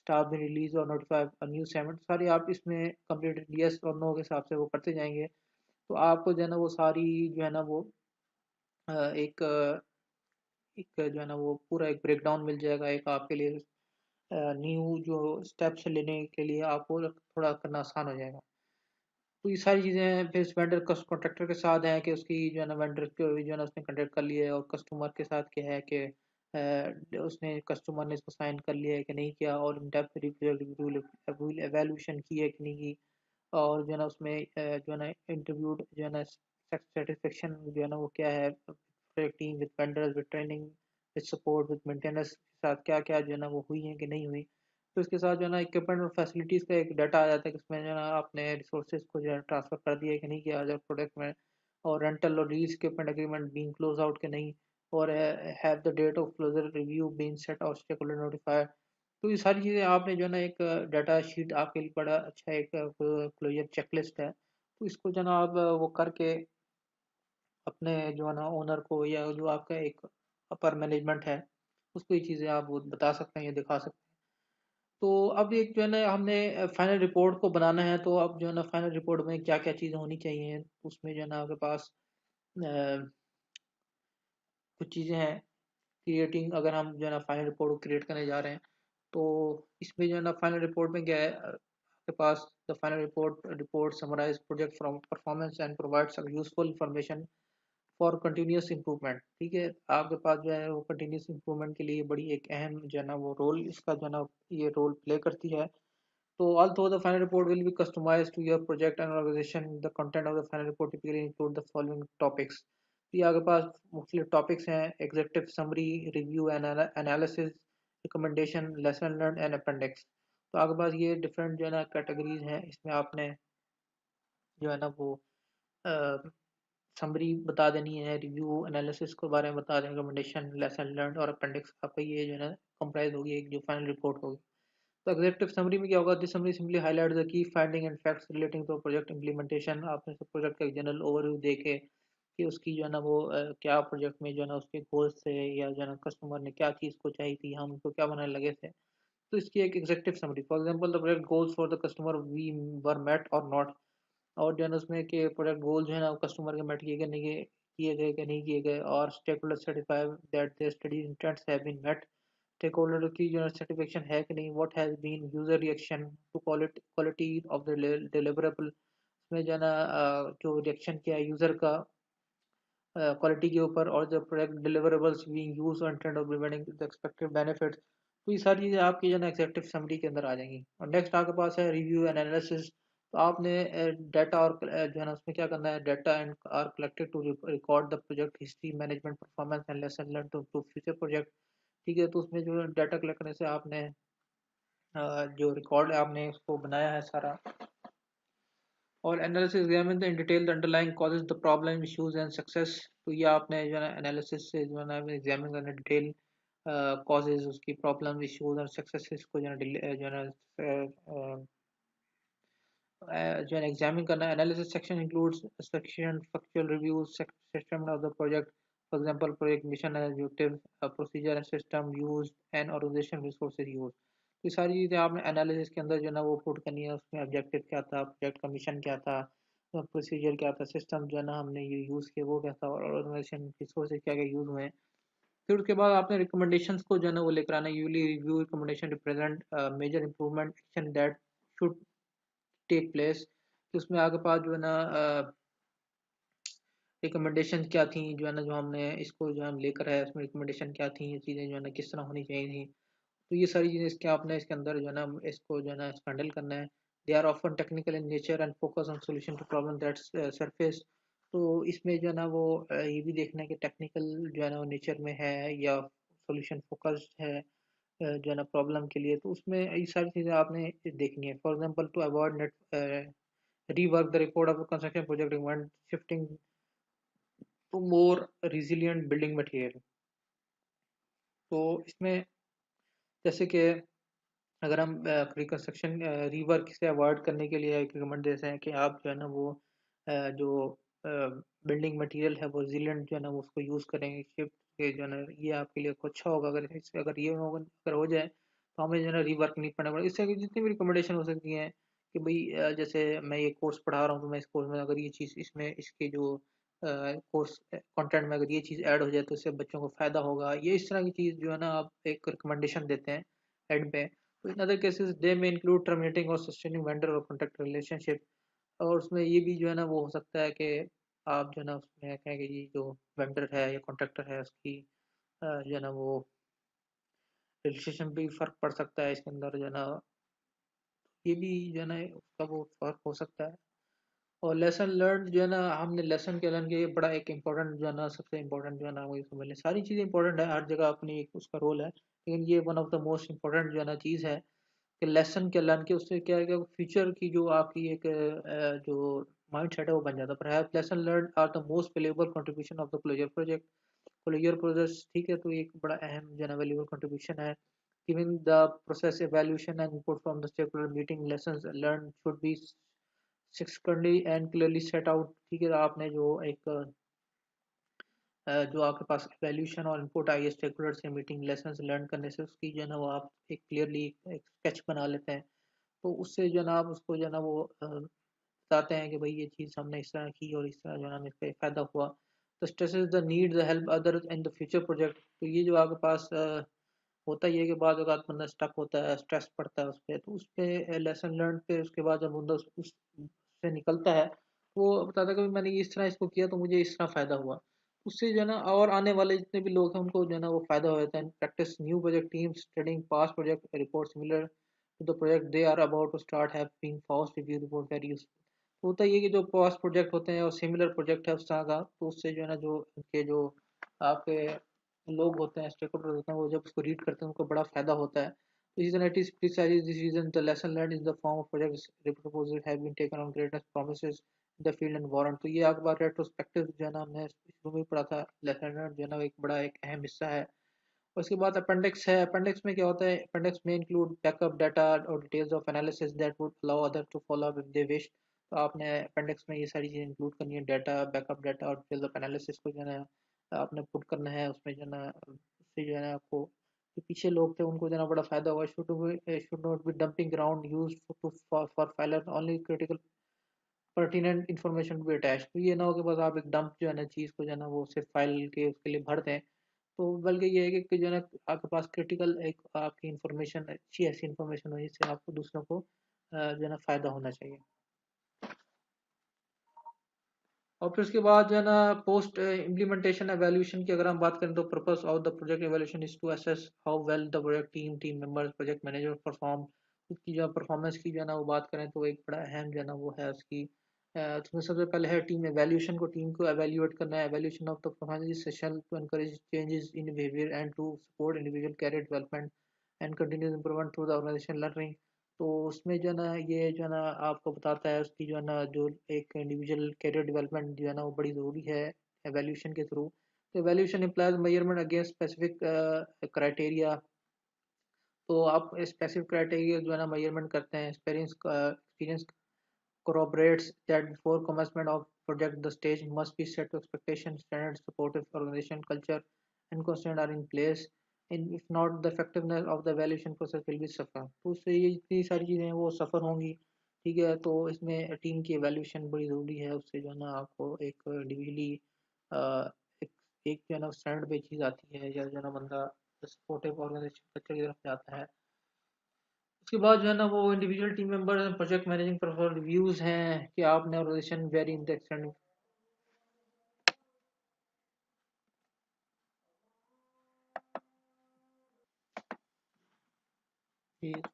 staff been released or notified a new assignment, सारी आप इसमें completed yes और no के हिसाब से वो करते जाएंगे। तो आपको जो है ना वो सारी जो है ना वो एक एक जो है ना वो पूरा एक ब्रेकडाउन मिल जाएगा एक आपके लिए। न्यू जो स्टेप्स लेने के लिए आपको थोड़ा करना आसान हो जाएगा। तो ये सारी चीज़ें फिर वेंडर कॉन्ट्रैक्टर के साथ हैं कि उसकी जो है ना वेंडर को जो है ना उसने कॉन्ट्रैक्ट कर लिया है, और कस्टमर के साथ क्या है कि उसने कस्टमर ने इसको साइन कर लिया है कि नहीं किया, और इन डेप्थ रिव्यू एवेल्यूशन की है कि नहीं की, और जो है ना उसमें जो है ना इंटरव्यूड जो है ना सेटिस्फेक्शन जो है ना वो क्या है team with vendors with training with support with maintenance के साथ क्या क्या जो है ना वो हुई है कि नहीं हुई। तो इसके साथ जो है ना इक्विपमेंट और फैसिलिटीज़ का एक डाटा आ जाता है कि उसमें जो है ना आपने रिसोर्सेज को जो है ट्रांसफ़र कर दिया है कि नहीं किया जब प्रोडक्ट में, और रेंटल और lease equipment agreement being close out के नहीं, और have the date of closure review being set और स्टेक होल्डर नोटिफाइड। तो ये सारी चीज़ें आपने जो है ना एक डाटा शीट आपके लिए बड़ा अच्छा एक क्लोजर चेकलिस्ट है। तो इसको जो है ना आप वो करके अपने जो है ना ओनर को या जो आपका एक अपर मैनेजमेंट है उसको ये चीज़ें आप वो बता सकते हैं या दिखा सकते हैं। तो अब एक जो है ना हमने फाइनल रिपोर्ट को बनाना है, तो अब जो है ना फाइनल रिपोर्ट में क्या क्या चीज़ें होनी चाहिए, उसमें जो है ना आपके पास कुछ चीज़ें हैं। क्रिएटिंग, अगर हम जो है ना फाइनल रिपोर्ट को क्रिएट करने जा रहे हैं, तो इसमें जो है ना फाइनल रिपोर्ट में क्या है, आपके पास the final report summarize project from performance and provides useful information for continuous improvement. ठीक है, आपके पास जो है वो कंटिन्यूस इम्प्रूवमेंट के लिए बड़ी एक अहम जो है ना वो रोल इसका जो है ना ये रोल प्ले करती है। So although the final report will be customized to your project and organization, the content of the final report typically include the following topics। तो ये आपके पास मुख्तलिफ टॉपिक्स हैं: executive summary, review analysis, recommendation, lesson learn and appendix. तो आपके पास ये different जो है ना कैटेगरीज हैं, इसमें आपने जो है ना वो समरी बता देनी है, रिव्यू एनालिसिस के बारे में बता दें, रिकमेंडेशन, लेसन लर्न और अपेंडिक्स आपका ये जो है ना कंप्राइज होगी एक जो फाइनल रिपोर्ट होगी। तो एग्जेक्टिव समरी में क्या होगा, this summary simply highlight the key finding and facts relating to project implementation. आपने सब प्रोजेक्ट का एक जनरल ओवरव्यू देके कि उसकी जो है ना वो क्या प्रोजेक्ट में जो है ना उसके गोल्स थे, या जो है ना कस्टमर ने क्या चीज़ को चाहिए थी, हम उनको क्या बनाने लगे थे। तो इसकी एक executive summary, for example the project goals for the customer we were met और नॉट। और जो है ना उसमें कि प्रोजेक्ट गोल जो है ना कस्टमर के मेट किए गए नहीं किए गए कि नहीं किए गए, और stakeholder certify that their study intents have been met. Stakeholder की जो है सर्टिफिकेशन है कि नहीं, what has been user reaction to quality of the deliverable. उसमें जो है ना जो रिएक्शन किया है यूज़र का क्वालिटी के ऊपर, और जो प्रोडक्ट डिलीवरेबल्स बीइंग यूज्ड और intent of preventing the expected benefits. तो ये सारी चीज़ें आपकी जो है ना एग्जेक्टिव समरी के अंदर आ जाएंगी। और नेक्स्ट आपके पास है रिव्यू एंड एनालिसिस। तो आपने डाटा और जो है ना उसमें क्या करना है, data and are collected to record the project history, management performance and lesson learn to improve future project. ठीक है, तो उसमें जो डाटा कलेक्ट करने से आपने जो रिकॉर्ड आपने उसको बनाया है सारा, और analysis examine the in detail the underlying causes the problem issues and success. तो ये आपने जो है ना एनालिसिस से जो है ना एग्जामिन करना डिटेल कॉजेज, उसकी प्रॉब्लम इश्यूज और सक्सेसेस को जो है जो है ना जो है एग्जामिन करना। Analysis section includes section factual reviews, system of the project, for example project mission and objective, procedure and system use and organisation resources use. ये सारी चीज़ें आपने एनालिसिस के अंदर जो है ना वो पुट करनी है। उसमें ऑब्जेक्टिव क्या था, प्रोजेक्ट का मिशन क्या था, प्रोसीजर क्या था, सिस्टम जो है ना हमने ये यूज़ किया वो क्या था, और ऑर्गेनाइजेशन रिसोर्सेज क्या क्या यूज़ हुए हैं। फिर उसके बाद आपने रिकमेंडेशंस को जो है ना वो लेकर आना। Usually review recommendation represent major improvement action that should take place. कि उसमें आपके पास जो है ना रिकमेंडेशन क्या थी, जो है ना जो हमने इसको जो हम लेकर आए उसमें रिकमेंडेशन क्या थी, ये चीज़ें जो है ना किस तरह होनी चाहिए थी। तो ये सारी चीज़ें इसके आपने इसके अंदर जो है ना इसको जो है ना हैंडल करना है। They are often technical in nature and focus on solution to problem that surface. तो इसमें जो है ना वो ये भी देखना है कि टेक्निकल जो है ना वो नेचर में है या सोल्यूशन फोकस्ड है। जो है ना प्रॉब्लम के लिए, तो उसमें ये सारी चीज़ें आपने देखनी है। For example to avoid net rework the report of a construction project requirement shifting to more resilient building material। तो इसमें जैसे कि अगर हम रिकंस्ट्रक्शन रीवर्क से अवॉइड करने के लिए एक रिकमेंड देते हैं कि आप जो है ना वो जो बिल्डिंग मटेरियल है वो रिजिलेंट जो है ना वो उसको यूज़ करेंगे शिफ्ट के जो है ना, ये आपके लिए अच्छा होगा। अगर ये अगर हो जाए तो हमें जो है ना रीवर्क नहीं पड़ना पड़ेगा। इससे आगे जितनी भी रिकमेंडेशन हो सकती हैं कि भाई जैसे मैं ये कोर्स पढ़ा रहा हूँ तो मैं इस कोर्स में अगर ये चीज़ इसमें इसके जो कोर्स कंटेंट में अगर ये चीज़ ऐड हो जाए तो इससे बच्चों को फ़ायदा होगा, ये इस तरह की चीज़ जो है ना आप एक रिकमेंडेशन देते हैं एंड पे। तो इन अदर केसेस दे में इंक्लूड टर्मिनेटिंग और सस्टेनिंग वेंडर और कॉन्ट्रैक्ट रिलेशनशिप। और उसमें ये भी जो है ना वो हो सकता है कि आप जो है ना उसमें कहें कि ये जो वेंडर है या कॉन्ट्रैक्टर है उसकी जो है ना वो रिलेशनशिप भी फ़र्क पड़ सकता है इसके अंदर जो है ना, ये भी जो है ना उसका वो फ़र्क हो सकता है। और लेसन लर्न जो है ना, हमने लेसन के लर्न किया, ये बड़ा एक इम्पोर्टेंट जो है ना सबसे इम्पोर्टेंट जो है ना वही समझ लें। सारी चीज़ें इंपॉर्टेंट है, हर जगह अपनी एक उसका रोल है, लेकिन ये one of the most important जो है ना चीज़ है कि लेसन के लर्न के उससे क्या है कि फ्यूचर की जो आपकी एक जो माइंड सेट है वो बन जाता है। Perhaps lesson learn are the most valuable contribution of the closure project. Closure project ठीक है, तो ये एक बड़ा अहम जो है ना वैल्यूएबल कंट्रीब्यूशन है। Giving the process evaluation and input from the stakeholder meeting, lessons learned should be succinctly and clearly set out. ठीक है, आपने जो एक जो आपके पास वैल्यूशन और इनपुट आई है स्टेकहोल्डर से मीटिंग लेसन लर्न करने से उसकी जो है ना वो आप एक क्लियरली एक स्केच बना लेते हैं। तो उससे जो है ना आप उसको जो है ना वो बताते हैं कि भाई ये चीज़ हमने इस तरह की और इस तरह जो है ना हमें इसका फ़ायदा हुआ। तो stresses the need the help other in the future project. तो ये जो आपके पास होता ही है कि बाद अगर बंदा स्टक होता है, स्ट्रेस पड़ता है उस पर, तो उस पर लेसन लर्न पे उसके बाद जब बंदा उससे निकलता है वो बताता है कि मैंने इस तरह इसको किया तो मुझे इस तरह फ़ायदा हुआ। उससे जो है ना और आने वाले जितने भी लोग हैं उनको जो है ना वो फ़ायदा हो जाता है। Practice new project team studying past project report similar to the project they are about to start have been fast review report very useful. होता ही है कि जो पास्ट प्रोजेक्ट होते हैं और सिमिलर प्रोजेक्ट है उस तरह का, तो उससे जो है ना जो उनके जो आपके लोग होते हैं स्टेक होल्डर होते हैं वो जब उसको रीड करते हैं उनको बड़ा फायदा होता है। तो इस it is precise this reason the lesson learn is the form of project proposal have been taken on greatness promises the field and warrant. तो ये एक बार रेट्रोस्पेक्टिव जो है ना हमने शुरू में पढ़ा था, लेसन लर्न जो है ना एक बड़ा एक अहम हिस्सा है। उसके बाद अपेंडिक्स है। अपेंडिक्स में क्या होता है, अपेंडिक्स में इंक्लूड बैकअप डाटा और details of analysis that would allow other to follow up if they wish. तो आपने अपेंडिक्स में ये सारी चीज़ें इंक्लूड करनी है, डाटा बैकअप डाटा और डिटेल्स ऑफ एनालिसिस को जो है ना आपने पुट करना है उसमें जो है ना, उससे जो है ना आपको जो पीछे लोग थे उनको जो है ना बड़ा फायदा होगा। Should not be dumping ground use for filer only critical pertinent information भी अटैच। तो ये ना हो कि बस आप एक डंप जो है ना चीज़ को जो है ना वो सिर्फ फाइल के उसके लिए भर दें। तो बल्कि ये है कि जो है ना आपके पास क्रिटिकल एक आपकी इंफॉर्मेशन अच्छी ऐसी इंफॉर्मेशन हो जिससे आपको दूसरों को जो है ना फ़ायदा होना चाहिए। और फिर उसके बाद जो है ना पोस्ट इम्प्लीमेंटेशन एवेल्यूशन की अगर हम बात करें तो purpose of the project evaluation is to assess how well the project team members project manager perform. उसकी जो परफॉर्मेंस की जो है ना वो बात करें तो एक बड़ा अहम जो है ना वो है उसकी उसमें सबसे पहले है टीम एवेल्यूशन को, टीम को एवेल्यूएट करना है। Evaluation of the performance session to encourage changes in behaviour and to support individual career development and continuous improvement through the organisation learning. तो उसमें जो है ना ये जो है ना आपको बताता है उसकी जो है ना जो एक इंडिविजुअल कैरियर डेवलपमेंट जो है ना वो बड़ी ज़रूरी है एवेल्यूशन के थ्रू। तो evaluation implies measurement against specific criteria. तो आप स्पेसिफिक क्राइटेरिया जो है ना मेजरमेंट करते हैं। Experience corroborates that before commencement of project the stage must be set to expectation standards supportive organization culture and constant are in place and if not the effectiveness of the evaluation process will be suffer। तो उससे ये जितनी सारी चीज़ें हैं वो सफ़र होंगी। ठीक है, तो इसमें टीम की एवेल्यूशन बड़ी ज़रूरी है। उससे जो है ना आपको एक इंडिविजुअली एक एक जो है ना स्टैंडर्ड पे चीज़ आती है या जो है ना बंदा सपोर्टिव ऑर्गेनाइजेशन कल्चर की तरफ जाता है। उसके बाद जो है ना वो individual team member project managing perform reviews हैं कि आपने organisation very in the extend.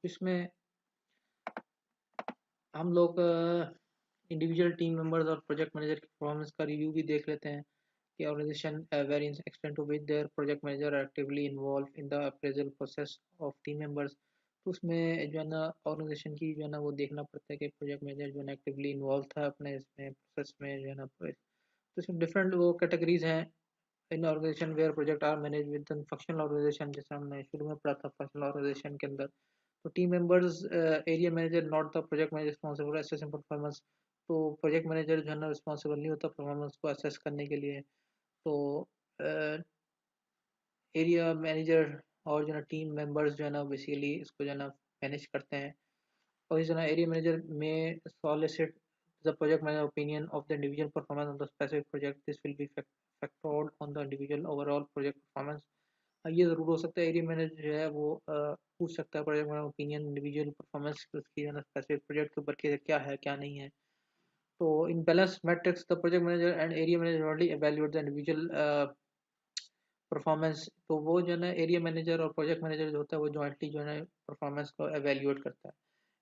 इसमें हम लोग इंडिविजुअल टीम मेंबर्स और प्रोजेक्ट मैनेजर की परफॉर्मेंस का रिव्यू भी देख लेते हैं। कि organisation variance extend to which their project manager actively involve in the appraisal process of team members. तो उसमें जो है ना ऑर्गेनाइजेशन की जो है ना वो देखना पड़ता है कि प्रोजेक्ट मैनेजर जो है ना एक्टिवली इन्वॉल्व था अपने इसमें प्रोसेस में जो है ना। तो इसमें डिफरेंट वो कैटेगरीज हैं in organization where project are manage with functional organization, जैसे हमने शुरू में पढ़ा था फंक्शनल ऑर्गेनाइजेशन के अंदर। तो team members area manager not the project manager responsible assessing performance. तो प्रोजेक्ट मैनेजर जो है ना रिस्पॉन्सिबल नहीं होता परफॉर्मेंस को असेस करने के लिए। तो एरिया मैनेजर और जो है ना टीम मेंबर्स जो है ना बेसिकली इसको जो है ना मैनेज करते हैं। और इस तरह एरिया मैनेजर में solicit the project manager opinion of the individual performance of the specific project, this will be factored on the individual overall project performance. ये ज़रूर हो सकता है एरिया मैनेजर जो है वो पूछ सकता है project manager opinion individual performance उसकी है ना स्पेसिफिक प्रोजेक्ट के ऊपर क्या है क्या नहीं है। तो in balance matrix the project manager and area manager already evaluate the individual performance. तो वो जो है ना एरिया मैनेजर और प्रोजेक्ट मैनेजर जो होता है वो जॉइंटली जो है ना परफॉर्मेंस को एवेल्युएट करता है।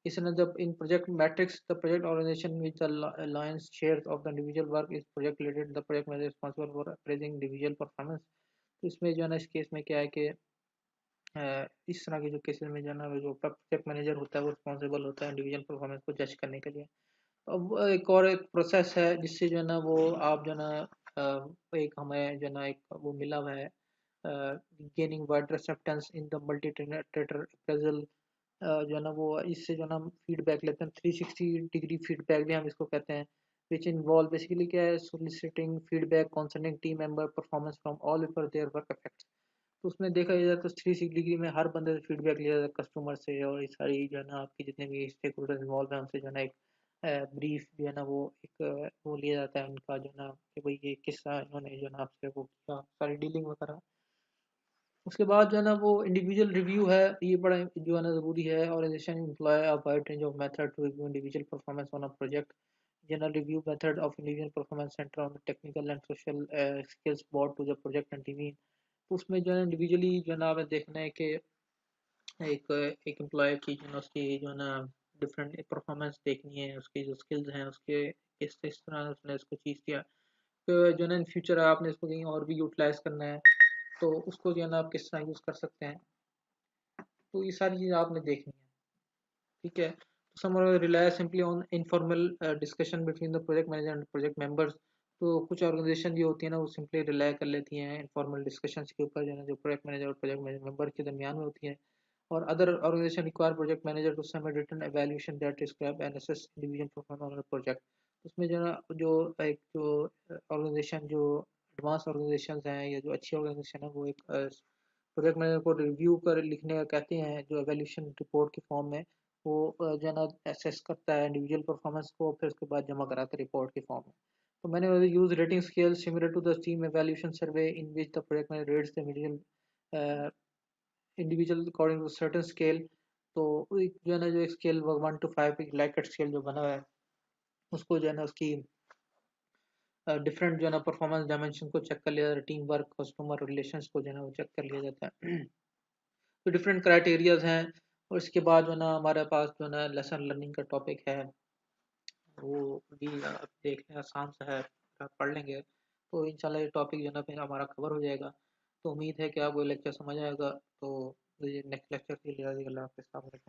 इसलिए जब in project matrix the project organization with the lion's share of the individual work is project related the project manager responsible for appraising individual performance. तो इसमें जो है ना इस केस में क्या है कि इस तरह के जो केसेस में जो है ना जो प्रोजेक्ट मैनेजर होता है वो रिस्पॉन्सिबल होता है इंडिविजुअल परफॉर्मेंस को जज करने के लिए। अब एक और एक प्रोसेस है जिससे जो है ना वो आप जो है ना एक हमें जो है ना एक वो मिला हुआ है gaining wide acceptance in the multi rater appraisal. जो है ना वो इससे जो है ना हम फीडबैक लेते हैं 360 डिग्री फीडबैक भी हम इसको कहते हैं। विच इन्वॉल्व बेसिकली क्या है सोलिसिटिंग feedback concerning team member performance from all ऊपर देयर वर्क इफेक्ट्स। तो उसमें देखा जाए तो 360 डिग्री में हर बंदे से फीडबैक लिया जाता है कस्टमर से और ये सारी जो है ना आपकी जितने भी स्टेक होल्डर इन्वॉल्व हैं उनसे जो है ना एक ब्रीफ जो है ना वो एक वो लिया जाता है उनका जो है ना कि भाई ये किस्सा इन्होंने जो है ना आपसे वो किया सारी डीलिंग वगैरह। उसके बाद जो है ना वो इंडिविजुअल रिव्यू है ये बड़ा जो है ना ज़रूरी है। Organisation employ a wide range of method to review individual performance on a project. General review method of individual performance centre on the technical and social skills brought to the project and team. तो उसमें जो है individually जो है ना हमें देखना है कि एक एक एम्प्लॉय की जो है ना उसकी जो है ना डिफरेंट परफॉर्मेंस देखनी है उसकी जो स्किल्स हैं उसके किस तरह उसने इसको चीज़ किया। तो जो है ना इन फ्यूचर आपने इसको कहीं और भी यूटिलाइज करना है तो उसको जो है ना आप किस तरह यूज़ कर सकते हैं। तो ये सारी चीज़ आपने देखनी है। ठीक है तो some rely simply on informal discussion between the project manager and project members. तो कुछ ऑर्गेनाइजेशन जो होती है ना वो सिंपली रिलाय कर लेती हैं इनफॉर्मल डिस्कशंस के ऊपर जो है ना जो प्रोजेक्ट मैनेजर और प्रोजेक्ट मेंबर के दरमियान में होती है। और other organisation require project manager to submit written evaluation that describe and assess individual performance on the project. उसमें जो है ना जो एक जो ऑर्गेनाइजेशन जो एडवांस ऑर्गेनाइजेशन हैं या जो अच्छी ऑर्गेनाइजेशन है वो एक प्रोजेक्ट मैनेजर को रिव्यू कर लिखने का कहते हैं जो एवेल्यूशन रिपोर्ट के फॉर्म में वो जो है ना एसेस करता है इंडिविजुअल परफॉर्मेंस को फिर उसके बाद जमा कराता है रिपोर्ट के फॉर्म में। तो मैंने use rating scale similar to the team evaluation survey in which the project manager rates the individual according to certain scale. तो एक जो है ना जो एक स्केल 1 to 5 एक लाइकेट स्केल जो बना हुआ है उसको जो है ना उसकी डिफरेंट जो है ना परफॉर्मेंस डायमेंशन को चेक कर लिया जाता है टीम वर्क कस्टमर रिलेशंस को जो है ना वो चेक कर लिया जाता है। तो डिफरेंट क्राइटेरियाज हैं। और इसके बाद जो है ना हमारे पास जो है ना लेसन लर्निंग का टॉपिक है वो भी आप देख लें आसान सा है आप पढ़ लेंगे तो इंशाल्लाह ये टॉपिक जो है ना फिर हमारा कवर हो जाएगा। तो उम्मीद है कि आपको लेक्चर समझ आएगा। तो नेक्स्ट लेक्चर के लिए अल्लाह हाफ़िज़।